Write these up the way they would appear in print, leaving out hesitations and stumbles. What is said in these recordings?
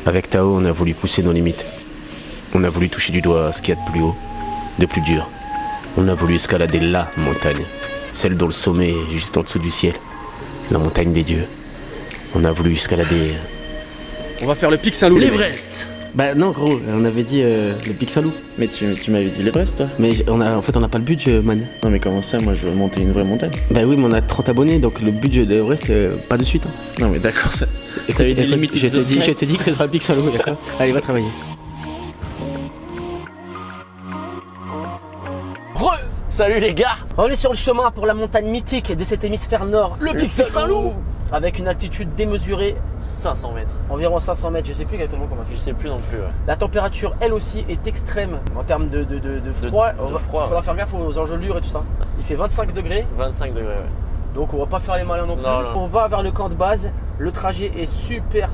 Avec Tao, on a voulu pousser nos limites. On a voulu toucher du doigt ce qu'il y a de plus haut, de plus dur. On a voulu escalader la montagne, celle dont le sommet est juste en dessous du ciel, la montagne des dieux. On a voulu escalader... On va faire le pic Saint-Loup. L'Everest. Bah non gros, on avait dit le pic Saint-Loup. Mais tu m'avais dit l'Everest, toi? Mais en fait on n'a pas le budget, man. Non, mais comment ça? Moi, je veux monter une vraie montagne. Bah oui, mais on a 30 abonnés, donc le budget de l'Everest, pas de suite. Hein. Non, mais d'accord, ça. Et T'avais dit limite. je t'ai dit que ce sera le pic Saint-Loup, d'accord. Allez, va travailler. Salut les gars. On est sur le chemin pour la montagne mythique de cet hémisphère nord, le pic Saint-Loup, avec une altitude démesurée, 500 mètres. environ 500 mètres, je sais plus exactement comment Je c'est. sais plus non plus, ouais. La température, elle aussi, est extrême en termes de froid. de froid, Il faudra faire gaffe aux engelures et tout ça. Il fait 25 degrés, 25 degrés, ouais. donc on va pas faire les malins non plus. Non. On va vers le camp de base. Le trajet est super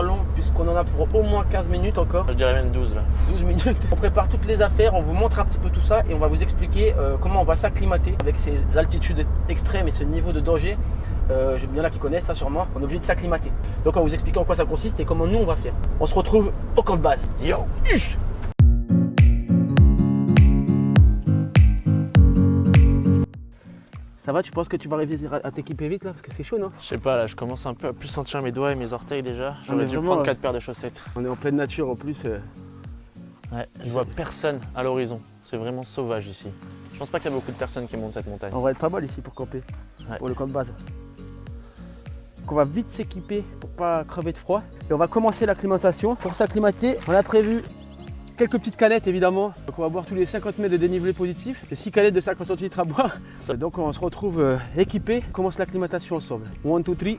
long puisqu'on en a pour au moins 15 minutes encore. Je dirais même 12 là. 12 minutes. On prépare toutes les affaires, on vous montre un petit peu tout ça et on va vous expliquer comment on va s'acclimater avec ces altitudes extrêmes et ce niveau de danger. Il y en a qui connaissent ça sûrement. On est obligé de s'acclimater. Donc on va vous expliquer en quoi ça consiste et comment nous on va faire. On se retrouve au camp de base. Yo, huch. Ça va, tu penses que tu vas réussir à t'équiper vite là? Parce que c'est chaud, non? Je sais pas, là, je commence un peu à plus sentir mes doigts et mes orteils déjà. mais J'aurais dû vraiment, prendre 4 paires de chaussettes. On est en pleine nature en plus. Ouais, je vois personne à l'horizon. C'est vraiment sauvage ici. Je pense pas qu'il y a beaucoup de personnes qui montent cette montagne. On va être pas mal ici pour camper, Ouais. pour le camp de base. Donc on va vite s'équiper pour pas crever de froid. Et on va commencer l'acclimatation. Pour s'acclimater, on a prévu quelques petites canettes évidemment. Donc on va boire tous les 50 mètres de dénivelé positif. Et 6 canettes de 50 centilitres à boire. Donc on se retrouve équipés. On commence l'acclimatation ensemble. 1, 2, 3.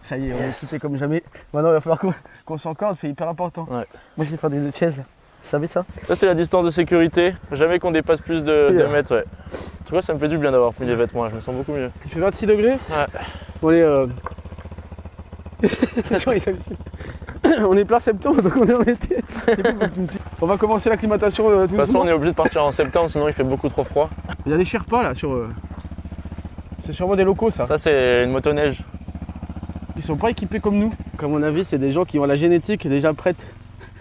Ça y est, on est équipés comme jamais. Maintenant il va falloir qu'on s'encadre, c'est hyper important. Ouais. Moi je vais faire des 2 chaises. Vous savez ça? Ça, c'est la distance de sécurité. Jamais qu'on dépasse plus de 2 mètres, ouais. Tu vois, ça me fait du bien d'avoir pris les vêtements là. Je me sens beaucoup mieux. Il fait 26 degrés. Ouais. On est. Les gens, ils s'hallucinent. On est plein septembre, donc on est en été. On va commencer l'acclimatation. De toute façon, on est obligé de partir en septembre, sinon il fait beaucoup trop froid. Il y a des Sherpas là sur. C'est sûrement des locaux ça. Ça, c'est une motoneige. Ils sont pas équipés comme nous. Comme on a vu, c'est des gens qui ont la génétique déjà prête.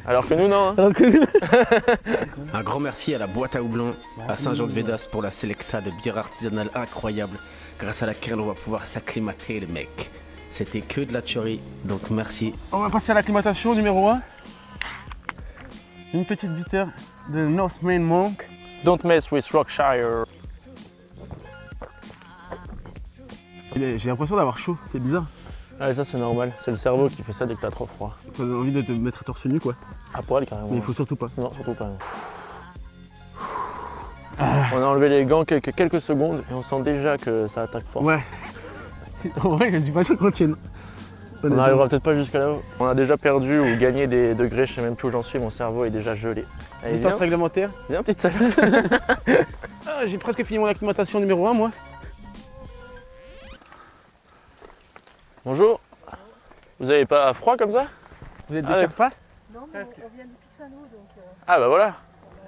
Alors que nous, non. Hein. Alors que nous- Un grand merci à la boîte à houblon, à Saint-Jean-de-Védas pour la sélecta de bière artisanale incroyable, grâce à laquelle on va pouvoir s'acclimater les mecs. C'était que de la tuerie, donc merci. On va passer à l'acclimatation numéro 1. Une petite bitter de Northman Monk. Don't mess with Rockshire. J'ai l'impression d'avoir chaud, c'est bizarre. Ah, ça, c'est normal. C'est le cerveau qui fait ça dès que t'as trop froid. T'as envie de te mettre à torse nu quoi. À poil, carrément. Mais il faut surtout pas. Non, surtout pas. On a enlevé les gants quelques secondes et on sent déjà que ça attaque fort. Ouais. En vrai, j'ai du mal à qu'on tienne. On n'arrivera peut-être pas jusqu'à là-haut. On a déjà perdu ou gagné des degrés, je sais même plus où j'en suis, mon cerveau est déjà gelé. Allez, Distance viens, réglementaire. viens petite salle. Ah, j'ai presque fini mon acclimatation numéro 1 moi. Bonjour. Vous avez pas froid comme ça? Vous êtes des Ah, Sherpas? Non, mais on vient du pic Saint-Loup, donc... Ah bah voilà.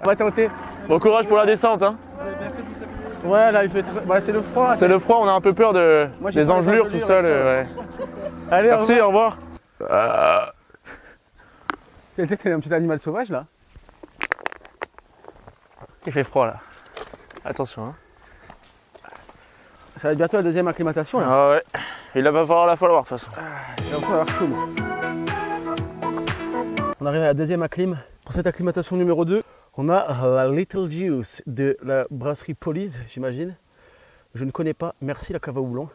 On va tenter. Bon courage pour la descente. Hein. Ouais, là il fait bah, c'est le froid. C'est le froid, on a un peu peur Moi, j'ai des pas les engelures, tout engelures ça. et ça. Ouais. Allez, Merci, au revoir. T'es un petit animal sauvage là. Il fait froid là. Attention. Hein. Ça va être bientôt la deuxième acclimatation là. Ah ouais. Il va falloir la falloir de toute façon. J'ai l'impression d'avoir chaud. moi. On arrive à la deuxième acclim. Pour cette acclimatation numéro 2, on a la Little Juice de la brasserie Police, j'imagine. Je ne connais pas. Merci la cave à houblon.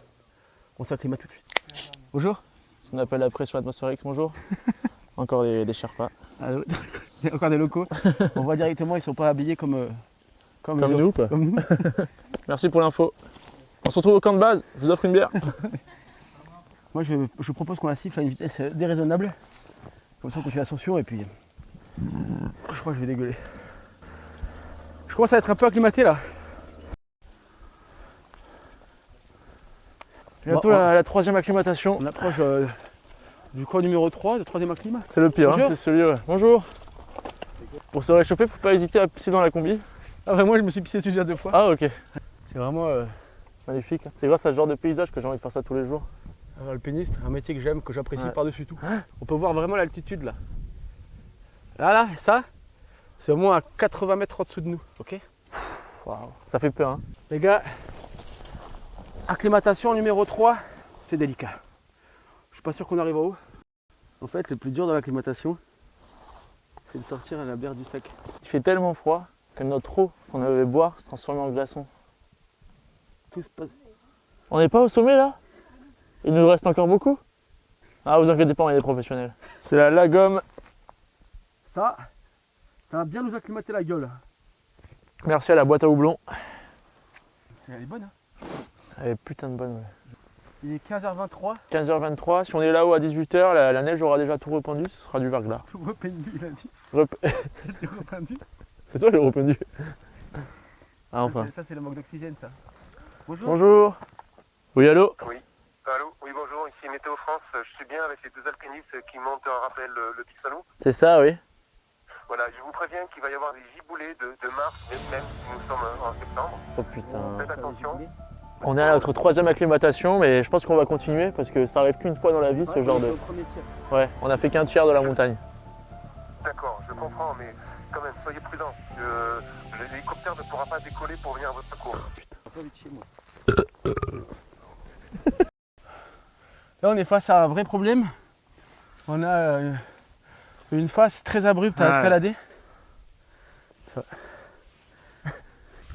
On s'acclimate tout de suite. Bonjour. Ce qu'on appelle la pression atmosphérique, bonjour. Encore des Sherpas. Allô. Il y a encore des locaux. On voit directement, ils sont pas habillés comme les Comme nous autres. quoi. Comme nous. Merci pour l'info. On se retrouve au camp de base, je vous offre une bière. Moi je propose qu'on la siffle à une vitesse déraisonnable. Comme ça on continue l'ascension et puis. Je crois que je vais dégueuler. Je commence à être un peu acclimaté là. Bientôt Bon, la troisième acclimatation. On approche du camp numéro 3, le troisième acclimat. C'est le pire, hein, Bonjour. c'est celui ouais. Bonjour. Pour se réchauffer, faut pas hésiter à pisser dans la combi. Ah vraiment, je me suis pissé dessus déjà 2 fois. Ah ok. C'est vraiment. Magnifique. C'est grâce à ce genre de paysage que j'ai envie de faire ça tous les jours. Alpiniste, un métier que j'aime, que j'apprécie Ouais. par-dessus tout. On peut voir vraiment l'altitude là. Là, ça, c'est au moins à 80 mètres en dessous de nous, ok? Waouh, ça fait peur, hein. Les gars, acclimatation numéro 3, c'est délicat. Je suis pas sûr qu'on arrive en haut. En fait, le plus dur dans l'acclimatation, c'est de sortir à la bière du sac. Il fait tellement froid que notre eau qu'on avait boire se transforme en glaçon. Tout se passe. On n'est pas au sommet là? Il nous reste encore beaucoup? Ah, vous inquiétez pas, on est des professionnels. C'est la Lagom. Ça va bien nous acclimater la gueule. Merci à la boîte à houblon. Elle est bonne, hein? Elle est putain de bonne, ouais. Il est 15h23. 15h23, si on est là-haut à 18h, la neige aura déjà tout répandu, ce sera du verglas. Tout rependu, il a dit. Tout rependu. C'est toi qui l'as répandu. Ah, enfin. Ça, c'est le manque d'oxygène, ça. Bonjour. Bonjour. Oui, allô? Allô, oui bonjour, ici Météo France, je suis bien avec les deux alpinistes qui montent un rappel le Pic Saint-Loup. C'est ça, oui. Voilà, je vous préviens qu'il va y avoir des giboulées de mars, même si nous sommes en septembre. Oh putain. Faites attention. On est à notre 3e acclimatation, mais je pense qu'on va continuer parce que ça arrive qu'une fois dans la vie, ce genre de... Ouais, on a fait qu'un tiers de la montagne. D'accord, je comprends, mais quand même, soyez prudents. L'hélicoptère ne pourra pas décoller pour venir à votre secours. Là, on est face à un vrai problème. On a une face très abrupte à escalader.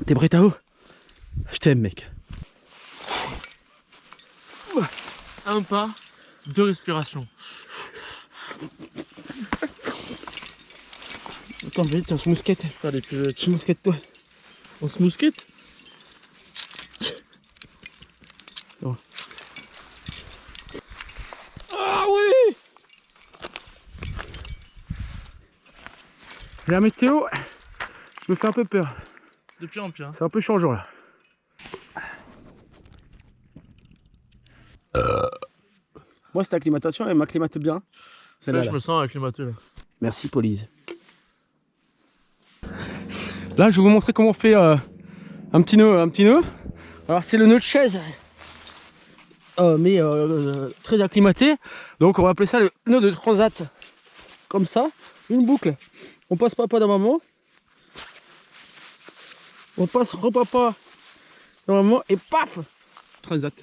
T'es prêt, Tao? Je t'aime, mec. Un pas, 2 respirations. Attends, vite, on se mousquette. Je vais faire des petits mousquettes, toi. On se mousquette? Ah oui! La météo me fait un peu peur. C'est de pire en pire. C'est un peu changeant là. Moi, cette acclimatation, elle m'acclimate bien. Celle-là, Je là. me sens acclimaté là. Merci, Pauline. Là, je vais vous montrer comment on fait un petit nœud. Alors, c'est le nœud de chaise, mais très acclimaté. Donc, on va appeler ça le nœud de transat. Comme ça, une boucle. On passe papa dans maman. On passe repapa dans maman et paf, transat.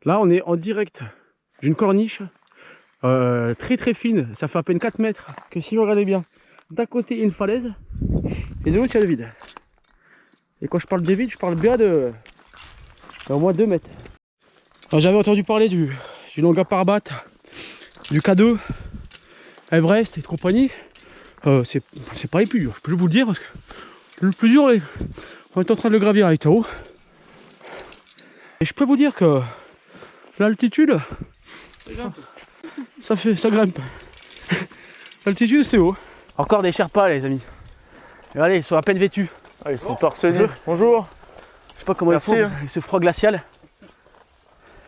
Là, on est en direct d'une corniche très très fine. Ça fait à peine 4 mètres. Que si vous regardez bien, d'un côté, il y a une falaise et de l'autre, il y a le vide. Et quand je parle de vide, je parle bien de au moins 2 mètres. J'avais entendu parler du Nanga Parbat, du K2, Everest et compagnie. C'est pas les plus durs, je peux vous le dire, parce que le plus dur, on est en train de le gravir avec Tao. Et je peux vous dire que l'altitude, ça grimpe. L'altitude, c'est haut. Encore des Sherpas, les amis. Regardez, ils sont à peine vêtus. Ah, ils sont torse nu. Bonjour. Je sais pas comment Merci. ils font, avec ce froid glacial.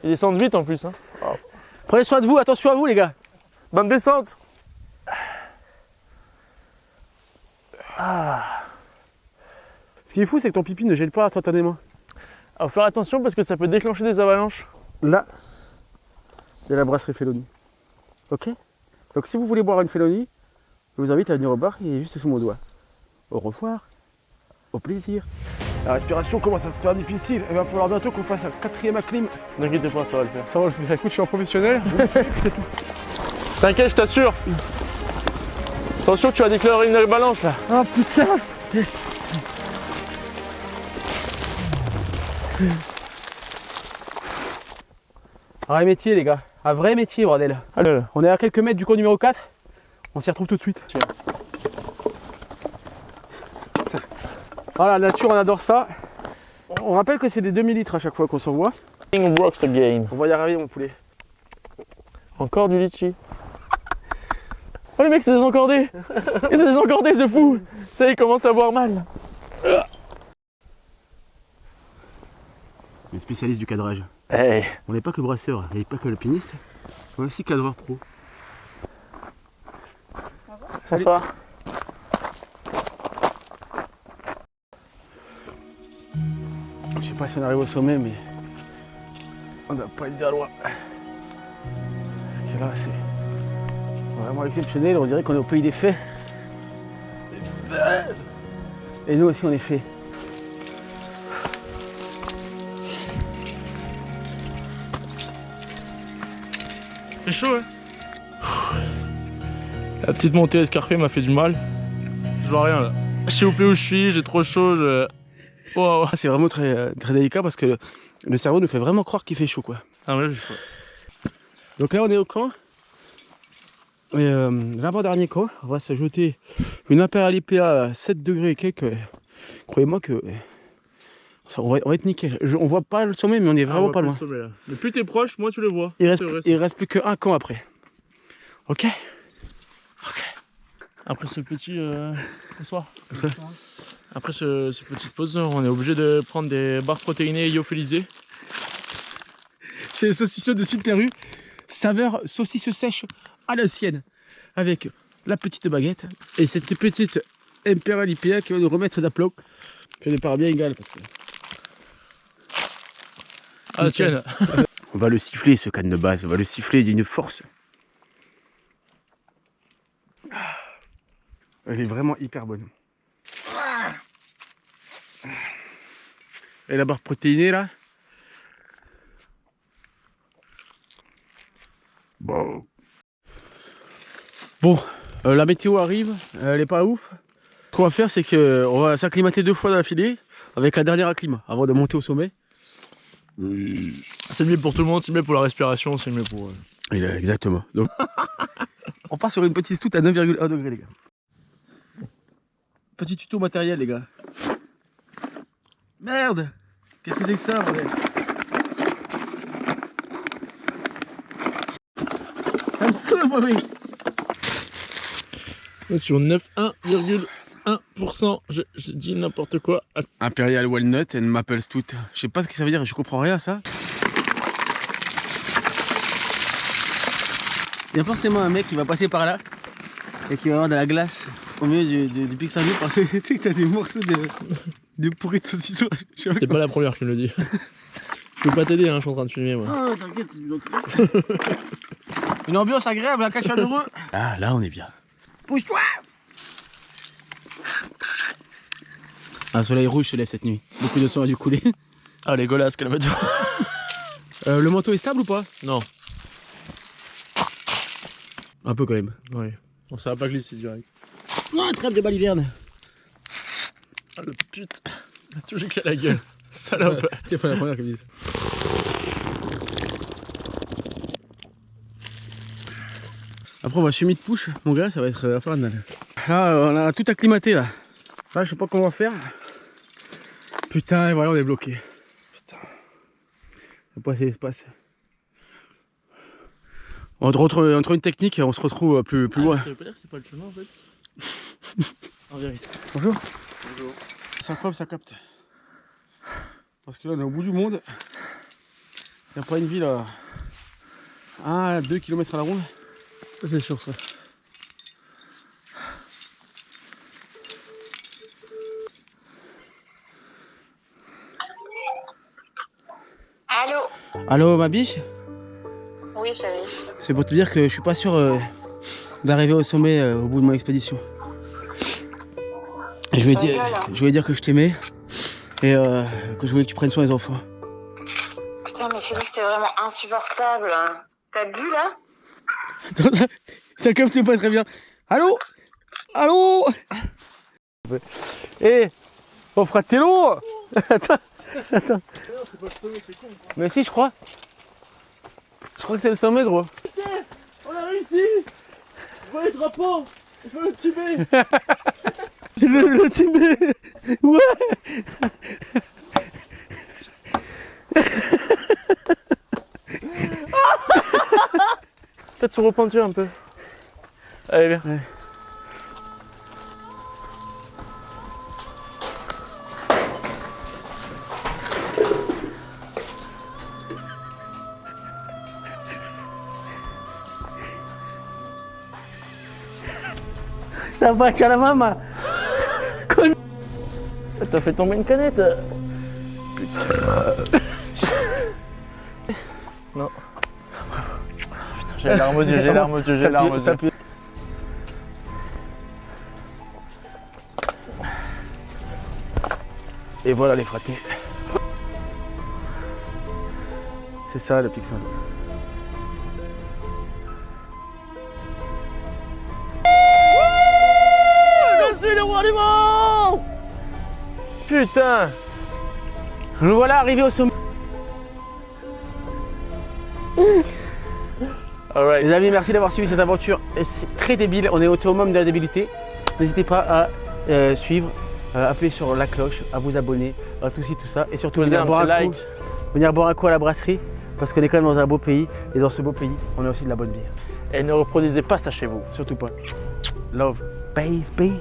Ils descendent vite en plus. Hein. Prenez soin de vous, attention à vous, les gars. Bonne descente. Ce qui est fou, c'est que ton pipi ne gèle pas instantanément. Alors faut faire attention parce que ça peut déclencher des avalanches. Là, il y a la brasserie Felloni. Ok? Donc si vous voulez boire une Felloni, je vous invite à venir au bar, il est juste sous mon doigt. Au revoir, au plaisir. La respiration commence à se faire difficile, il va falloir bientôt qu'on fasse un 4e acclim. N'inquiétez pas, ça va le faire. Ça va le faire, écoute, je suis un professionnel. T'inquiète, je t'assure. Attention, tu vas déclarer une balance là. Oh putain! Un vrai métier, les gars. Un vrai métier, bordel. Allez là. On est à quelques mètres du camp numéro 4. On s'y retrouve tout de suite. Tiens. Ah, la nature, on adore ça. On rappelle que c'est des demi-litres à chaque fois qu'on s'envoie. King rocks again. On va y arriver, mon poulet. Encore du litchi. Oh les mecs, c'est des encordés. Et c'est des encordés, c'est fou. Ça, il commence à avoir mal. Les spécialistes du cadrage. Hey. On n'est pas que brasseur, on n'est pas que alpiniste. On est aussi cadreur pro. Bonsoir. Je sais pas si on arrive au sommet, mais On n'a pas été bien loin. Et là, c'est vraiment exceptionnel. On dirait qu'on est au pays des fées. Et nous aussi, on est fées. C'est chaud, hein. La petite montée escarpée m'a fait du mal. Je vois rien là. Je sais où je suis, j'ai trop chaud. Wow. C'est vraiment très, très délicat parce que le cerveau nous fait vraiment croire qu'il fait chaud, quoi. Ah ouais, j'ai chaud. Donc là, on est au camp. Et l'avant-dernier camp, on va se jeter une Imperial IPA à 7 degrés et quelques. Croyez-moi que on va être nickel. On voit pas le sommet, mais on est vraiment pas loin. Sommet, là. Mais plus t'es proche, moins tu le vois. Il reste plus qu'un camp après. Ok. Après ce petit bonsoir. Après ce petite pause, on est obligé de prendre des barres protéinées lyophilisées. C'est le saucisson de Super U, saveur saucisse sèche à l'ancienne, avec la petite baguette et cette petite Imperial IPA qui va nous remettre d'aplomb. Je ne pars bien égal parce que. Ah tiens. On va le siffler ce canne de base, on va le siffler d'une force. Elle est vraiment hyper bonne. Et la barre protéinée là. Bon, la météo arrive, elle est pas ouf. Ce qu'on va faire, c'est qu'on va s'acclimater 2 fois dans la filée avec la dernière acclim avant de monter au sommet. C'est mieux pour tout le monde, c'est mieux pour la respiration, c'est mieux pour... Exactement. Donc, on part sur une petite stout à 9,1 degrés, les gars. Petit tuto matériel, les gars. Merde! Qu'est-ce que c'est que ça, bordel? Ça me saoule, moi, mec! Sur 9,1%, je dis n'importe quoi. Imperial Walnut and Maple Stout. Je sais pas ce que ça veut dire, je comprends rien à ça. Il y a forcément un mec qui va passer par là et qui va avoir de la glace au milieu du Pic Saint-Loup parce que tu sais que t'as des morceaux de pourri de saucisson. T'es pas la première qui me le dit. Je peux pas t'aider, hein, je suis en train de filmer moi. Oh, t'inquiète, une ambiance agréable, un cas chaleureux. Ah, là on est bien. Pousse-toi! Un soleil rouge se lève cette nuit. Beaucoup de sang a dû couler. Ah les golasses, calme-toi. Le manteau est stable ou pas? Non. Un peu quand même. Oui. Bon, ça va pas glisser direct. Oh, trêve de baliverne. Ah le putain. Il a touché qu'à la gueule. Salope. C'est pas la première qui me dit ça. Après on va chemin de push, mon gars, ça va être infernal. Là on a tout acclimaté là. Là je sais pas comment on va faire. Putain, et voilà on est bloqué. Putain. Il n'y a pas assez d'espace. Entre une technique et on se retrouve plus loin. Ça veut pas dire que c'est pas le chemin en fait. En vérité. Bonjour. Bonjour. C'est incroyable, ça capte. Parce que là on est au bout du monde. Il n'y a pas une ville à 2 km à la ronde. Ça c'est sûr ça. Allô? Allô ma biche? Oui, chérie. C'est pour te dire que je suis pas sûr d'arriver au sommet au bout de mon expédition. Et je voulais dire que je t'aimais et que je voulais que tu prennes soin des enfants. Putain, mais Félix, c'était vraiment insupportable. T'as bu là? Attends, ça capte pas très bien. Allô? Allô? Eh, oh fratello! Attends. Mais si, je crois. Je crois que c'est le sommet, gros. On a réussi. Je vois les drapeaux. Je veux le Tibet. Le Tibet. Ouais. Peut-être se repentir un peu. Allez, viens. Ouais. La vache à la maman. T'as fait tomber une canette. J'ai les larmes aux yeux, j'ai les larmes aux yeux, j'ai les larmes aux yeux. Et voilà les fratés. C'est ça le Pic Saint-Loup. Je suis le roi du monde! Putain! Nous voilà arrivés au sommet. Alright. Les amis, merci d'avoir suivi cette aventure. C'est très débile, on est au summum de la débilité. N'hésitez pas à suivre, appuyer sur la cloche, à vous abonner, à tout ci, tout ça. Et surtout, Posez un petit like. Venir boire un coup à la brasserie. Parce qu'on est quand même dans un beau pays. Et dans ce beau pays, on a aussi de la bonne bière. Et ne reproduisez pas ça chez vous. Surtout pas. Love. Baby.